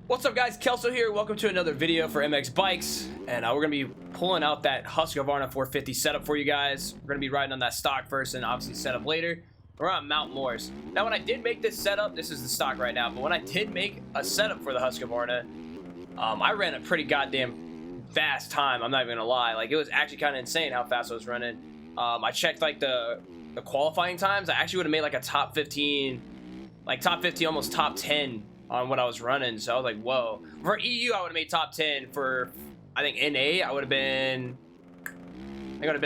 What's up, guys? Kelso here. Welcome to another video for MX Bikes, and we're gonna be pulling out that Husqvarna 450 setup for you guys. We're gonna be riding on that stock first and obviously setup later. We're on Mount Morris. Now, when I did make this setup, this is the stock right now, but when I did make a setup for the Husqvarna, I ran a pretty goddamn fast time. I'm not even gonna lie. Like, it was actually kind of insane how fast I was running. I checked like the qualifying times. I actually would have made like a top 15, almost top 10 on what I was running. So I was like, whoa. For EU, I would have made top 10. For, I think, NA, I would have been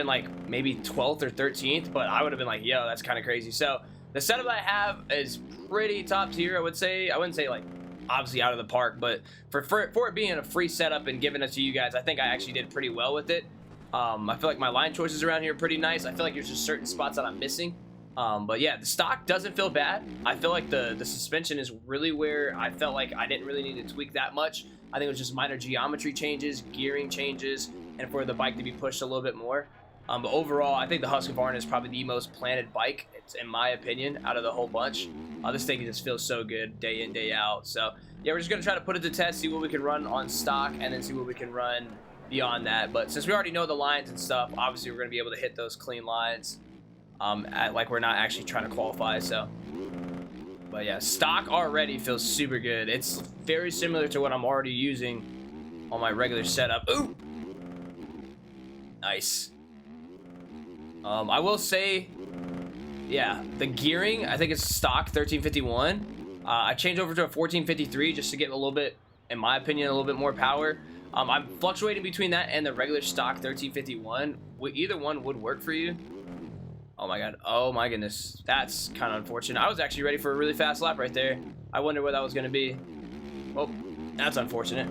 like maybe 12th or 13th, but I would have been like, yo, that's kind of crazy. So the setup I have is pretty top tier, I would say. I wouldn't say like obviously out of the park, but for it being a free setup and giving it to you guys, I think I actually did pretty well with it. I feel like my line choices around here are pretty nice. I feel like there's just certain spots that I'm missing. But yeah, the stock doesn't feel bad. I feel like the suspension is really where I felt like I didn't really need to tweak that much. I think it was just minor geometry changes, gearing changes, and for the bike to be pushed a little bit more. But overall, I think the Husqvarna is probably the most planted bike, in my opinion, out of the whole bunch. This thing just feels so good day in, day out. So yeah, we're just gonna try to put it to test, see what we can run on stock, and then see what we can run beyond that. But since we already know the lines and stuff, obviously we're gonna be able to hit those clean lines. Like we're not actually trying to qualify. So but yeah, stock already feels super good. It's very similar to what I'm already using on my regular setup. Ooh, nice. I will say, yeah, the gearing, I think it's stock 1351. I changed over to a 1453 just to get a little bit, in my opinion, a little bit more power. I'm fluctuating between that and the regular stock 1351. Either one would work for you. Oh my god. Oh my goodness. That's kind of unfortunate. I was actually ready for a really fast lap right there. I wonder where that was going to be. Oh, that's unfortunate.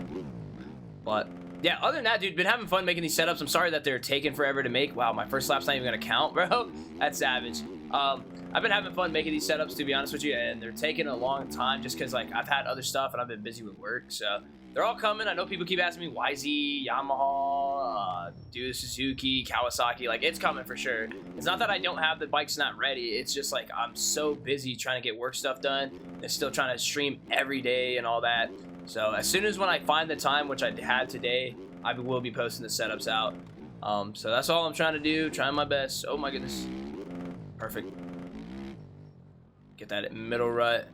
But yeah, other than that, dude, been having fun making these setups. I'm sorry that they're taking forever to make. Wow, my first lap's not even going to count, bro. That's savage. I've been having fun making these setups, to be honest with you, and they're taking a long time just because, like, I've had other stuff and I've been busy with work. So they're all coming. I know people keep asking me YZ, Yamaha, dude, Suzuki, Kawasaki. Like, it's coming for sure. It's not that I don't have the bikes not ready. It's just like I'm so busy trying to get work stuff done and still trying to stream every day and all that. So as soon as when I find the time, which I had today, I will be posting the setups out. So that's all I'm trying to do. Trying my best. Oh my goodness. Perfect. Get that middle rut.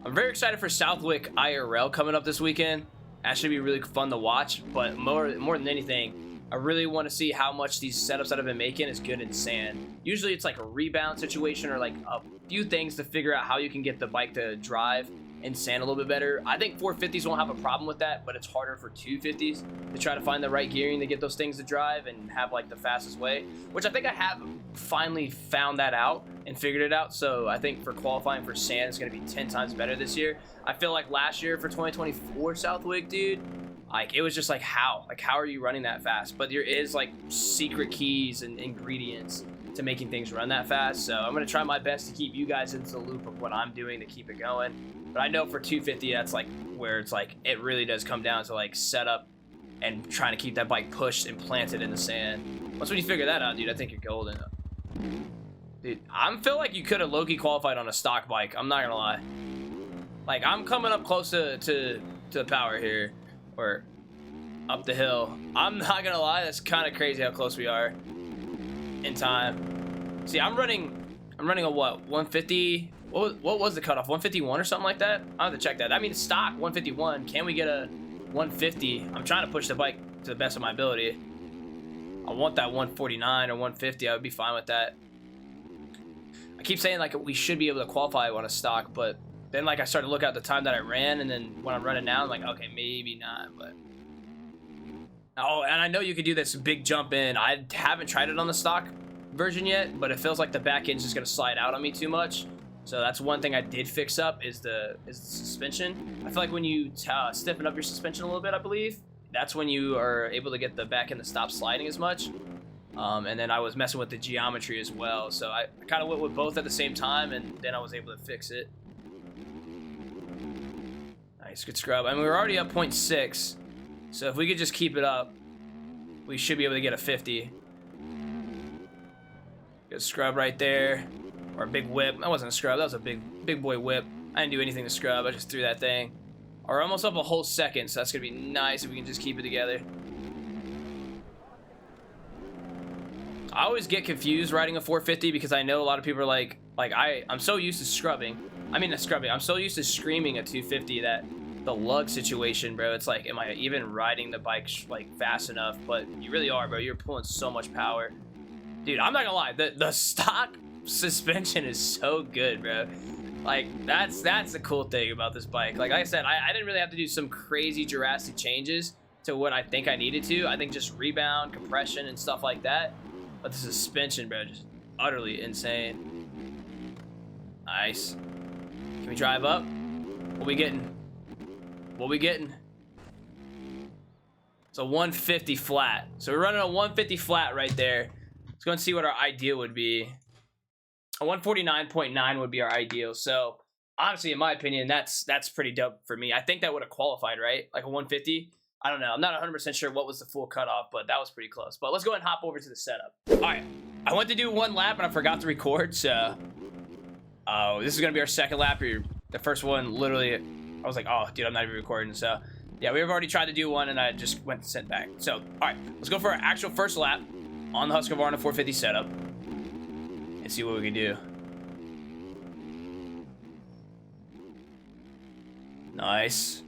I'm very excited for Southwick IRL coming up this weekend. That should be really fun to watch, but more than anything, I really want to see how much these setups that I've been making is good in sand. Usually it's like a rebound situation or like a few things to figure out how you can get the bike to drive in sand a little bit better. I think 450s won't have a problem with that, but it's harder for 250s to try to find the right gearing to get those things to drive and have like the fastest way, which I think I have finally found that out and figured it out. So I think for qualifying for sand, it's going to be 10 times better this year. I feel like last year for 2024 Southwick, dude, like it was just like how are you running that fast? But there is like secret keys and ingredients to making things run that fast. So I'm going to try my best to keep you guys into the loop of what I'm doing to keep it going. But I know for 250, that's like where it's like it really does come down to like setup and trying to keep that bike pushed and planted in the sand. Once when you figure that out, dude, I think you're golden. Dude, I feel like you could have low-key qualified on a stock bike. I'm not gonna lie. Like, I'm coming up close to the power here, or up the hill. I'm not gonna lie, that's kind of crazy how close we are in time. See, I'm running a what, 150? What was the cutoff? 151 or something like that? I have to check that. I mean, stock 151. Can we get a 150? I'm trying to push the bike to the best of my ability. I want that 149 or 150. I would be fine with that. I keep saying like we should be able to qualify on a stock, but then like I started to look at the time that I ran, and then when I'm running now, I'm like, okay, maybe not. But oh, and I know you could do this big jump in. I haven't tried it on the stock version yet, but it feels like the back end's just gonna slide out on me too much. So that's one thing I did fix up is the suspension. I feel like when you stiffen up your suspension a little bit, I believe, that's when you are able to get the back end to stop sliding as much. And then I was messing with the geometry as well. So I kind of went with both at the same time, and then I was able to fix it. Nice, good scrub. I mean, we were already up 0.6. So if we could just keep it up, we should be able to get a 50. Good scrub right there. Or a big whip. That wasn't a scrub. That was a big boy whip. I didn't do anything to scrub. I just threw that thing. We're almost up a whole second, so that's gonna be nice if we can just keep it together. I always get confused riding a 450 because I know a lot of people are like I'm so used to scrubbing. I mean, scrubbing. I'm so used to screaming at 250 that the lug situation, bro. It's like, am I even riding the bike like fast enough? But you really are, bro. You're pulling so much power, dude. I'm not gonna lie. The stock suspension is so good, bro. Like that's the cool thing about this bike. Like I said, I didn't really have to do some crazy drastic changes to what I think I needed to. I think just rebound, compression, and stuff like that. But the suspension, bro, just utterly insane. Nice. Can we drive up? What we getting? What we getting? It's a 150 flat. So we're running a 150 flat right there. Let's go and see what our ideal would be. A 149.9 would be our ideal. So honestly, in my opinion, that's pretty dope for me. I think that would have qualified, right? Like a 150. I don't know. I'm not 100% sure what was the full cutoff, but that was pretty close. But let's go ahead and hop over to the setup. All right. I went to do one lap and I forgot to record. So, this is going to be our second lap. The first one, literally, I was like, oh, dude, I'm not even recording. So, yeah, we've already tried to do one and I just went and sent back. So, all right. Let's go for our actual first lap on the Husqvarna 450 setup and see what we can do. Nice.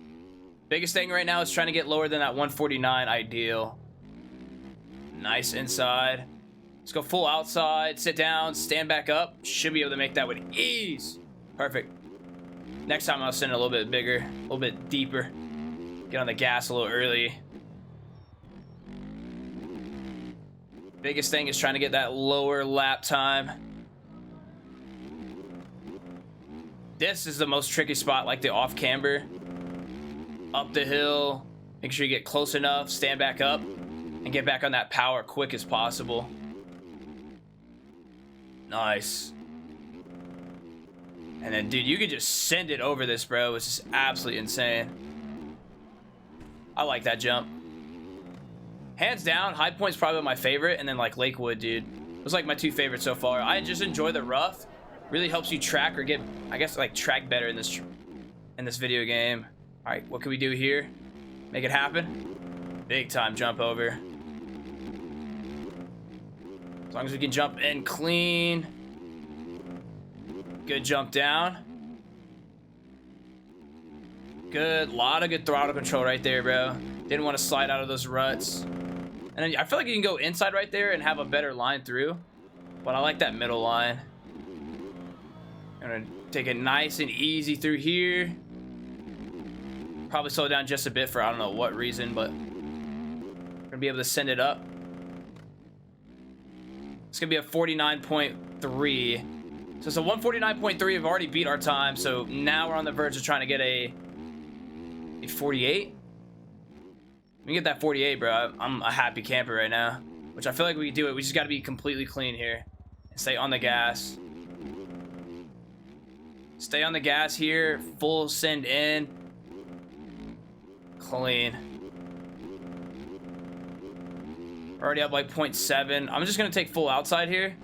Biggest thing right now is trying to get lower than that 149 ideal. Nice inside. Let's go full outside. Sit down. Stand back up. Should be able to make that with ease. Perfect. Next time I'll send it a little bit bigger. A little bit deeper. Get on the gas a little early. Biggest thing is trying to get that lower lap time. This is the most tricky spot, like the off camber. Up the hill, make sure you get close enough, stand back up, and get back on that power quick as possible. Nice. And then, dude, you can just send it over this, bro. It's just absolutely insane. I like that jump. Hands down, High Point's probably my favorite, and then like Lakewood, dude. It was like my two favorites so far. I just enjoy the rough. Really helps you track or get, I guess, like track better in this video game. All right, what can we do here? Make it happen. Big time jump over. As long as we can jump in clean. Good jump down. Good, lot of good throttle control right there, bro. Didn't want to slide out of those ruts. And then I feel like you can go inside right there and have a better line through. But I like that middle line. I'm gonna take it nice and easy through here. Probably slow down just a bit for I don't know what reason, but we're gonna be able to send it up. It's gonna be a 49.3. So it's a 149.3. We've already beat our time, so now we're on the verge of trying to get a 48. We can get that 48, bro. I'm a happy camper right now, which I feel like we can do it. We just got to be completely clean here and stay on the gas. Stay on the gas here. Full send in. Clean. We're already up like 0.7. I'm just gonna take full outside here.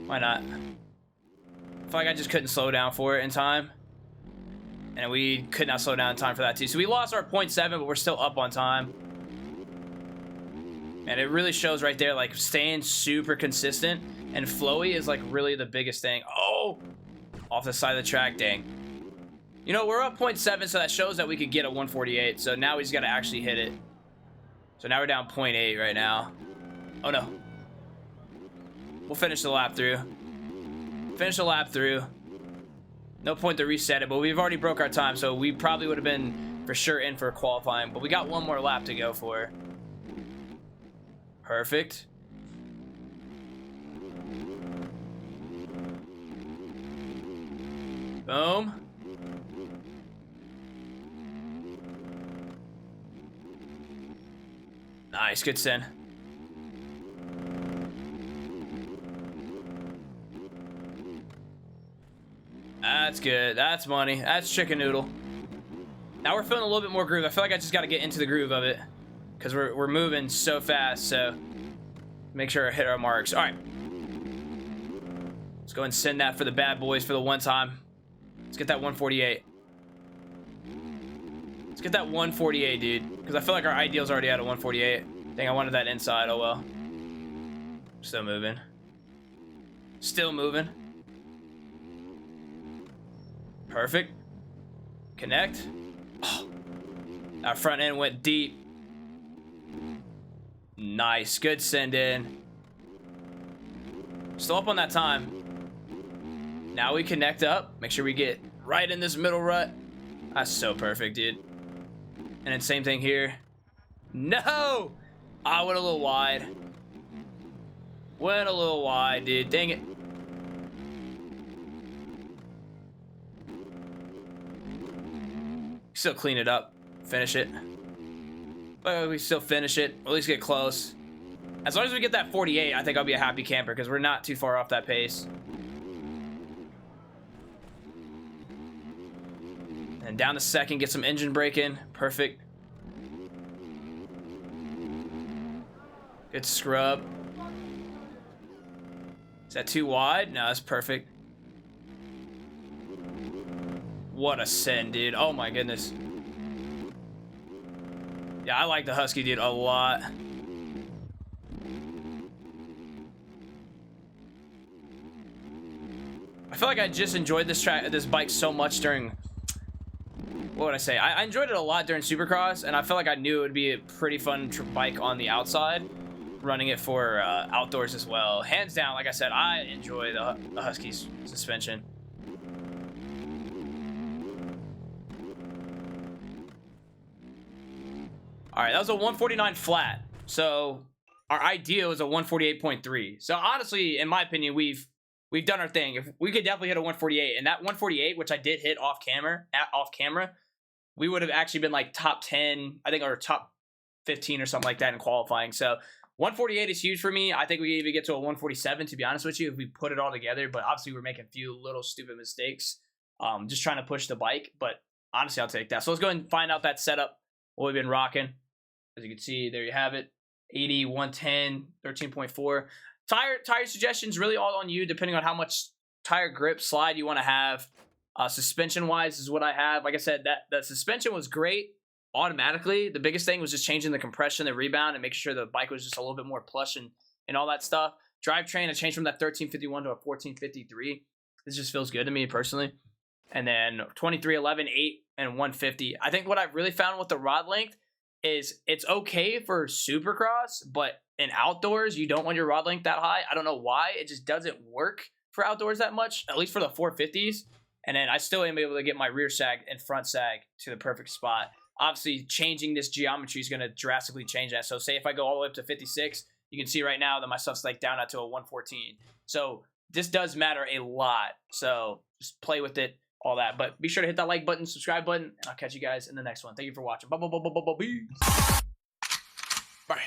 Why not? I feel like I just couldn't slow down for it in time, and we could not slow down in time for that too. So we lost our 0.7, but we're still up on time, and it really shows right there. Like staying super consistent and flowy is like really the biggest thing. Oh, off the side of the track, dang. You know, we're up 0.7, so that shows that we could get a 148. So now we just got to actually hit it. So now we're down 0.8 right now. Oh, no. We'll finish the lap through. Finish the lap through. No point to reset it, but we've already broke our time, so we probably would have been for sure in for qualifying. But we got one more lap to go for. Perfect. Boom. Nice, good send. That's good. That's money. That's chicken noodle. Now we're feeling a little bit more groove. I feel like I just got to get into the groove of it because we're moving so fast. So make sure I hit our marks. All right. Let's go and send that for the bad boys for the one time. Let's get that 148. Let's get that 148, dude. Because I feel like our ideal's already at a 148. Dang, I wanted that inside. Oh, well. Still moving. Still moving. Perfect. Connect. Oh, our front end went deep. Nice. Good send in. Still up on that time. Now we connect up. Make sure we get right in this middle rut. That's so perfect, dude. And then same thing here. No! I went a little wide. Went a little wide, dude. Dang it. Still clean it up. Finish it. But we still finish it. At least get close. As long as we get that 48, I think I'll be a happy camper because we're not too far off that pace. And down to second, get some engine brake in. Perfect. Good scrub. Is that too wide? No, that's perfect. What a send, dude. Oh my goodness. Yeah, I like the Husky, dude, a lot. I feel like I just enjoyed this bike so much during... What would I say? I enjoyed it a lot during Supercross, and I felt like I knew it would be a pretty fun bike on the outside, running it for outdoors as well. Hands down, like I said, I enjoy the Husky's suspension. All right, that was a 149 flat. So our idea was a 148.3. So honestly, in my opinion, we've done our thing. If we could definitely hit a 148, and that 148, which I did hit off camera, we would have actually been like top 10, I think, or top 15 or something like that in qualifying. So 148 is huge for me. I think we even get to a 147, to be honest with you, if we put it all together. But obviously, we're making a few little stupid mistakes, just trying to push the bike. But honestly, I'll take that. So let's go ahead and find out that setup, what we've been rocking. As you can see, there you have it. 80, 110, 13.4. Tire suggestions really all on you, depending on how much tire grip slide you want to have. Suspension wise is what I have. Like I said, that suspension was great automatically. The biggest thing was just changing the compression, the rebound, and making sure the bike was just a little bit more plush and all that stuff. Drivetrain, I changed from that 1351 to a 1453. This just feels good to me personally. And then 23, 11, 8, and 150. I think what I've really found with the rod length is it's okay for Supercross, but in outdoors, you don't want your rod length that high. I don't know why. It just doesn't work for outdoors that much, at least for the 450s. And then I still am able to get my rear sag and front sag to the perfect spot. Obviously, changing this geometry is going to drastically change that. So say if I go all the way up to 56, you can see right now that my stuff's like down to a 114. So this does matter a lot. So just play with it, all that. But be sure to hit that like button, subscribe button, and I'll catch you guys in the next one. Thank you for watching. Bye.